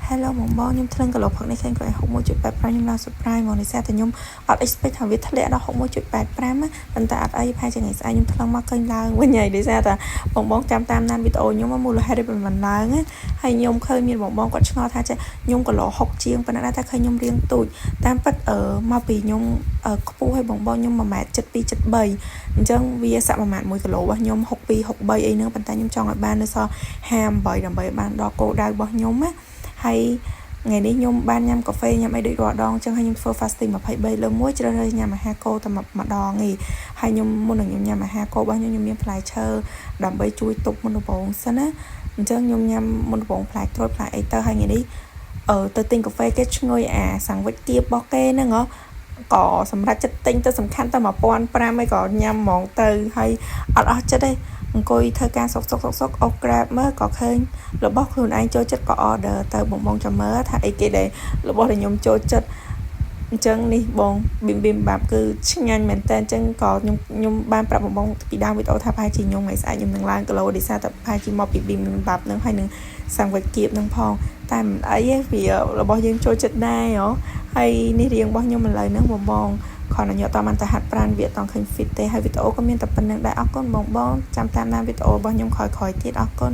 Hello បងបងខ្ញុំថ្លឹងគីឡូផឹកនេះឃើញគាត់ឲ្យ61.85ខ្ញុំឡើង surprise មកនេះស្អាតតែខ្ញុំអត់ expect ថាវាធ្លាក់ដល់61.85ណាប៉ុន្តែអត់អីប្រហែលជាថ្ងៃស្អែកខ្ញុំថ្លឹងមកឃើញឡើងវិញហើយនេះស្អាតតែបងបងចាំតាមដានវីដេអូខ្ញុំមូលហេតុវាមិនឡើងណាហើយខ្ញុំឃើញមានបងបងគាត់ឆ្ងល់ថាចេះខ្ញុំគីឡូ60ជាងប៉ុន្តែថាឃើញខ្ញុំរៀងទូចតាមពិតមកពីខ្ញុំខ្ពស់ហើយបងបងខ្ញុំ 1m72 73អញ្ចឹងវាសាក់ប្រហែល1គីឡូរបស់ខ្ញុំ62 63អីហ្នឹងប៉ុន្តែខ្ញុំចង់ឲ្យបាននៅសល់58ដើម្បីបានដល់គោលដៅរបស់ខ្ញុំណាហើយថ្ងៃនេះខ្ញុំបានញ៉ាំកាហ្វេញ៉ាំអីដូចរាល់ដងអញ្ចឹងហើយខ្ញុំធ្វើ fasting 23លើ1ជ្រើសរើសញ៉ាំអាហារគោតែម្ដងឯងហើយខ្ញុំមុននឹងខ្ញុំញ៉ាំអាហារគោរបស់ខ្ញុំមានផ្លែឈើដើម្បីជួយទប់មុនដំបូងសិនណាអញ្ចឹងខ្ញុំញ៉ាំមុនដំបូងផ្លែក្រូចផ្លែអីទៅហើយថ្ងៃនេះទៅទិញកាហ្វេគេឈ្ងុយអាសាំងវិចគៀបរបស់គេហ្នឹងហ៎ក៏សម្រាប់ចិត្តទិញទៅសំខាន់ទៅ1500ហើយក៏ញ៉ាំហ្មងទៅហើយអត់អស់ចិត្តទេអង្គុយធ្វើការសុកអូស Grab មើលក៏ឃើញរបស់ខ្លួនឯងចូលចិត្តក៏ order ទៅបងចាំមើលថាអីគេដែលរបស់ដែលខ្ញុំចូលចិត្តអញ្ចឹងនេះបងប៊ីមបាប់គឺឆ្ងាញ់មែនតើអញ្ចឹងក៏ខ្ញុំបានប្រាប់បងពីដើមវីដេអូថាប្រហែលជាខ្ញុំថ្ងៃស្អែកខ្ញុំនឹងឡើងគីឡូដោយសារតែប្រហែលជាមកពីប៊ីមបាប់នឹងហើយនឹងសាំងវិចគៀបនឹងផងតែមិនអីទេវារបស់យើងចូលចិត្តដែរហ៎ហើយនេះរៀងរបស់ខ្ញុំឥឡូវហ្នឹងបងគ្រាន់តែយកតាមតែហាត់ប្រាណវាអត់តឃើញ fit ទេហើយវីដេអូក៏មានតែប៉ុណ្្នឹងដែរអរគុណបងចាំតាមដានវីដេអូរបស់ខ្ញុំក្រោយៗទៀតអរគុណ